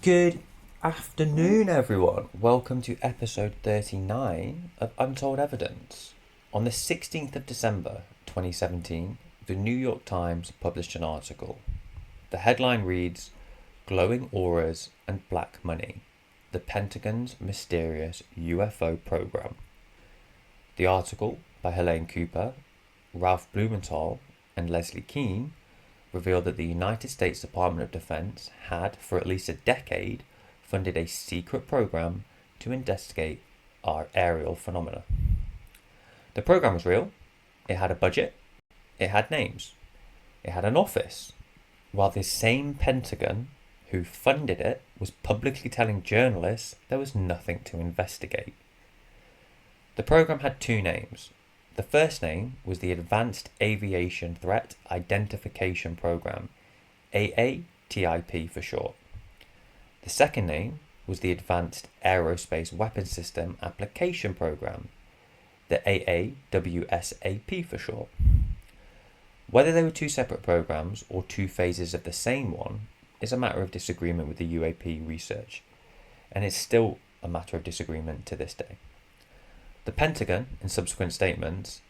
Good afternoon, everyone. Welcome to episode 39 of Untold Evidence. On the 16th of December 2017, the New York Times published an article. The headline reads, "Glowing Auras and Black Money, the Pentagon's Mysterious UFO Program." The article, by Helene Cooper, Ralph Blumenthal, and Leslie Kean, revealed that the United States Department of Defense had, for at least a decade, funded a secret program to investigate our aerial phenomena. The program was real, it had a budget, it had names, it had an office, while the same Pentagon who funded it was publicly telling journalists there was nothing to investigate. The program had two names. The first name was the Advanced Aviation Threat Identification Program, AATIP for short. The second name was the Advanced Aerospace Weapons System Application Program, the AAWSAP for short. Whether they were two separate programs or two phases of the same one is a matter of disagreement with the UAP research, and is still a matter of disagreement to this day. The Pentagon, in subsequent statements,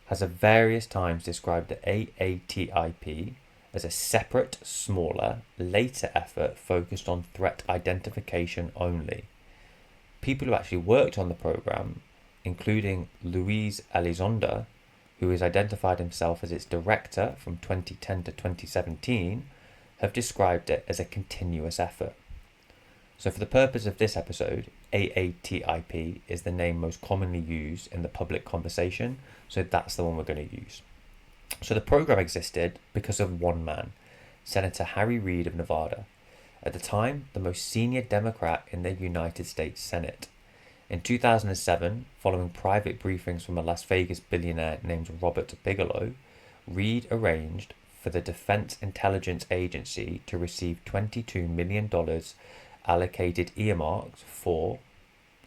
has at various times described the AATIP as a separate, smaller, later effort focused on threat identification only. People who actually worked on the program, including Luis Elizondo, who has identified himself as its director from 2010 to 2017, have described it as a continuous effort. So for the purpose of this episode, AATIP is the name most commonly used in the public conversation, so that's the one we're going to use. So the program existed because of one man, Senator Harry Reid of Nevada, at the time the most senior Democrat in the United States Senate. In 2007, following private briefings from a Las Vegas billionaire named Robert Bigelow, Reid arranged for the Defense Intelligence Agency to receive $22 million allocated earmarks for,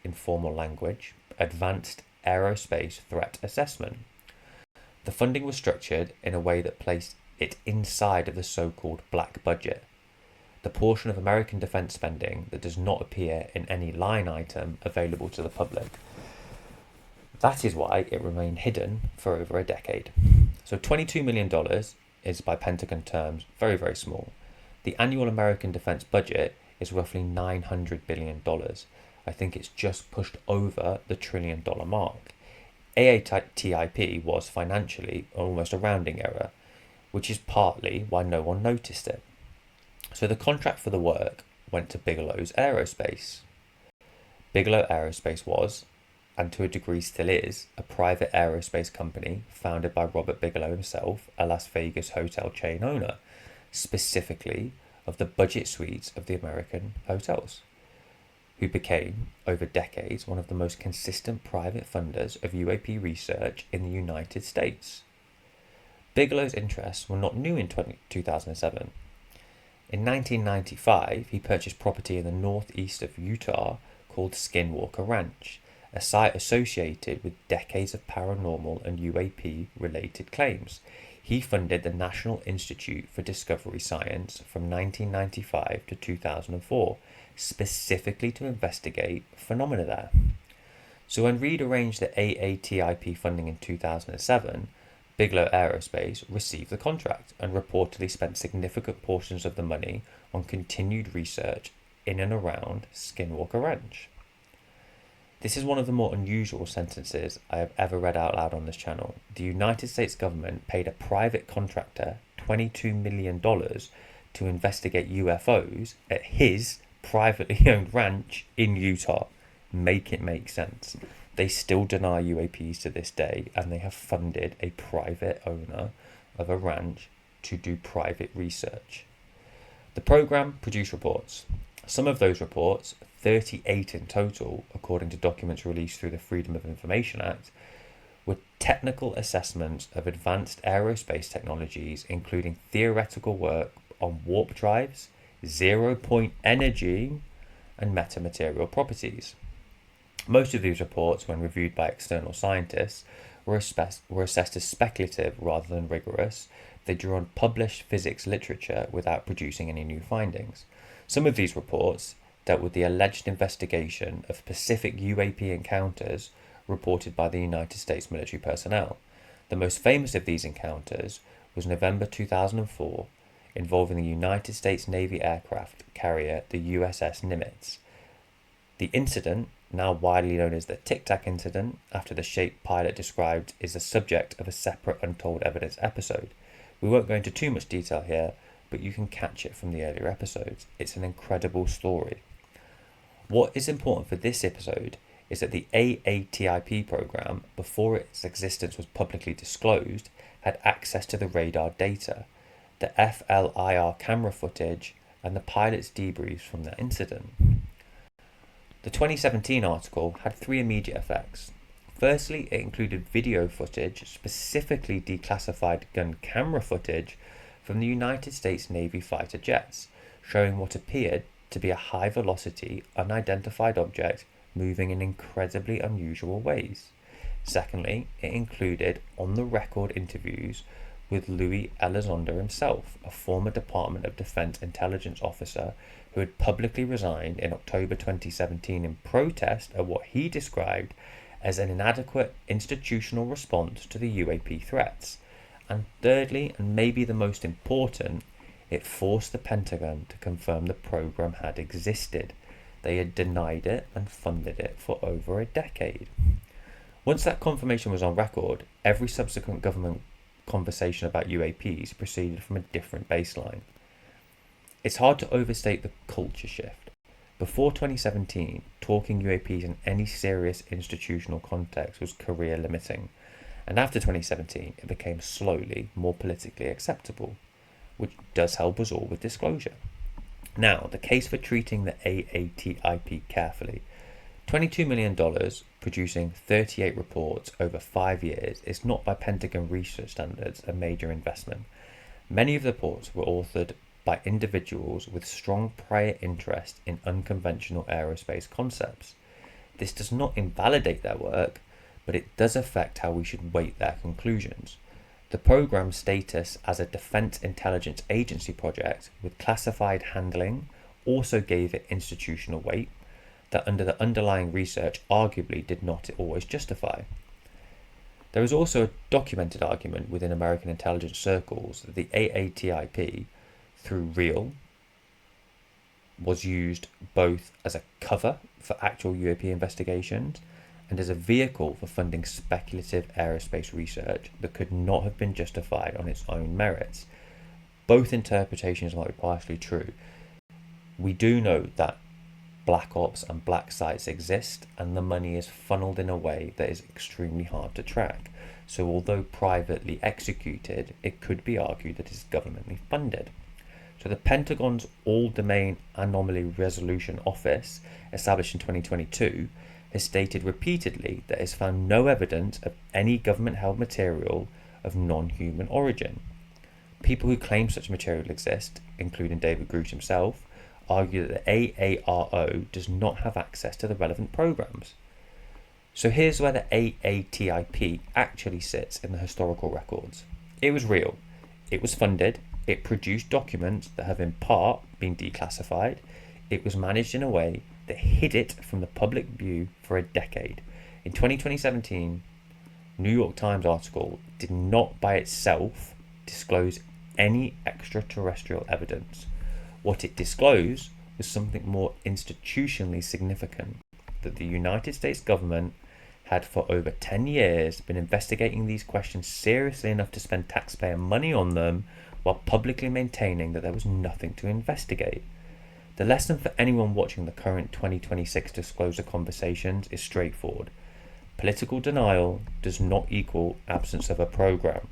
in formal language, advanced aerospace threat assessment. The funding was structured in a way that placed it inside of the so-called black budget, the portion of American defense spending that does not appear in any line item available to the public. That is why it remained hidden for over a decade. So $22 million is, by Pentagon terms, very, very small. The annual American defense budget is roughly $900 billion. I think it's just pushed over the $1 trillion mark. AATIP was financially almost a rounding error, which is partly why no one noticed it. So the contract for the work went to Bigelow's Aerospace. Bigelow Aerospace was, and to a degree still is, a private aerospace company founded by Robert Bigelow himself, a Las Vegas hotel chain owner, specifically of the budget suites of the American hotels, who became, over decades, one of the most consistent private funders of UAP research in the United States. Bigelow's interests were not new in 2007. In 1995, he purchased property in the northeast of Utah called Skinwalker Ranch, a site associated with decades of paranormal and UAP-related claims. He funded the National Institute for Discovery Science from 1995 to 2004, specifically to investigate phenomena there. So when Reid arranged the AATIP funding in 2007, Bigelow Aerospace received the contract and reportedly spent significant portions of the money on continued research in and around Skinwalker Ranch. This is one of the more unusual sentences I have ever read out loud on this channel. The United States government paid a private contractor $22 million to investigate UFOs at his privately owned ranch in Utah. Make it make sense. They still deny UAPs to this day, and they have funded a private owner of a ranch to do private research. The program produced reports. Some of those reports, 38 in total, according to documents released through the Freedom of Information Act, were technical assessments of advanced aerospace technologies, including theoretical work on warp drives, zero-point energy, and metamaterial properties. Most of these reports, when reviewed by external scientists, were assessed as speculative rather than rigorous. They drew on published physics literature without producing any new findings. Some of these reports dealt with the alleged investigation of specific UAP encounters reported by the United States military personnel. The most famous of these encounters was November 2004, involving the United States Navy aircraft carrier the USS Nimitz. The incident, now widely known as the Tic Tac incident, after the shape pilot described, is the subject of a separate Untold Evidence episode. We won't go into too much detail here, but you can catch it from the earlier episodes. It's an incredible story. What is important for this episode is that the AATIP program, before its existence was publicly disclosed, had access to the radar data, the FLIR camera footage, and the pilot's debriefs from that incident. The 2017 article had three immediate effects. Firstly, it included video footage, specifically declassified gun camera footage from the United States Navy fighter jets, showing what appeared to be a high-velocity, unidentified object moving in incredibly unusual ways. Secondly, it included on-the-record interviews with Louis Elizondo himself, a former Department of Defense intelligence officer who had publicly resigned in October 2017 in protest at what he described as an inadequate institutional response to the UAP threats. And thirdly, and maybe the most important, it forced the Pentagon to confirm the program had existed. They had denied it and funded it for over a decade. Once that confirmation was on record, every subsequent government conversation about UAPs proceeded from a different baseline. It's hard to overstate the culture shift. Before 2017, talking UAPs in any serious institutional context was career limiting, and after 2017, it became slowly more politically acceptable, which does help us all with disclosure. Now, the case for treating the AATIP carefully. $22 million producing 38 reports over 5 years is not, by Pentagon research standards, a major investment. Many of the reports were authored by individuals with strong prior interest in unconventional aerospace concepts. This does not invalidate their work, but it does affect how we should weight their conclusions. The program's status as a Defense Intelligence Agency project with classified handling also gave it institutional weight that under the underlying research arguably did not always justify. There is also a documented argument within American intelligence circles that the AATIP, through real, was used both as a cover for actual UAP investigations and as a vehicle for funding speculative aerospace research that could not have been justified on its own merits. Both interpretations might be partially true. We do know that black ops and black sites exist, and the money is funneled in a way that is extremely hard to track. So although privately executed, it could be argued that it is governmentally funded. So the Pentagon's All-Domain Anomaly Resolution Office, established in 2022, has stated repeatedly that it has found no evidence of any government-held material of non-human origin. People who claim such material exist, including David Grush himself, argue that the AARO does not have access to the relevant programs. So here's where the AATIP actually sits in the historical records. It was real, it was funded, it produced documents that have in part been declassified, it was managed in a way that hid it from the public view for a decade. In 2017, New York Times article did not by itself disclose any extraterrestrial evidence. What it disclosed was something more institutionally significant, that the United States government had for over 10 years been investigating these questions seriously enough to spend taxpayer money on them while publicly maintaining that there was nothing to investigate. The lesson for anyone watching the current 2026 disclosure conversations is straightforward. Political denial does not equal absence of a program.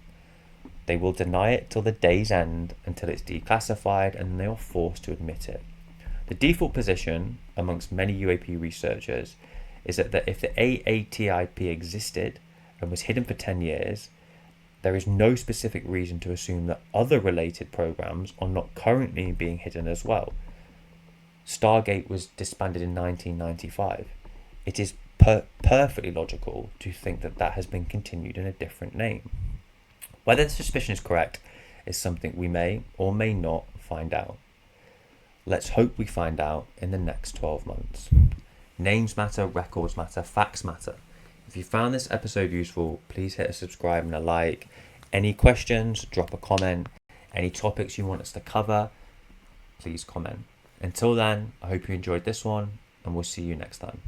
They will deny it till the day's end, until it's declassified and they are forced to admit it. The default position amongst many UAP researchers is that if the AATIP existed and was hidden for 10 years, there is no specific reason to assume that other related programs are not currently being hidden as well. Stargate was disbanded in 1995. It is perfectly logical to think that that has been continued in a different name. Whether the suspicion is correct is something we may or may not find out. Let's hope we find out in the next 12 months. Names matter, records matter, facts matter. If you found this episode useful, please hit a subscribe and a like. Any questions, drop a comment. Any topics you want us to cover, please comment. Until then, I hope you enjoyed this one, and we'll see you next time.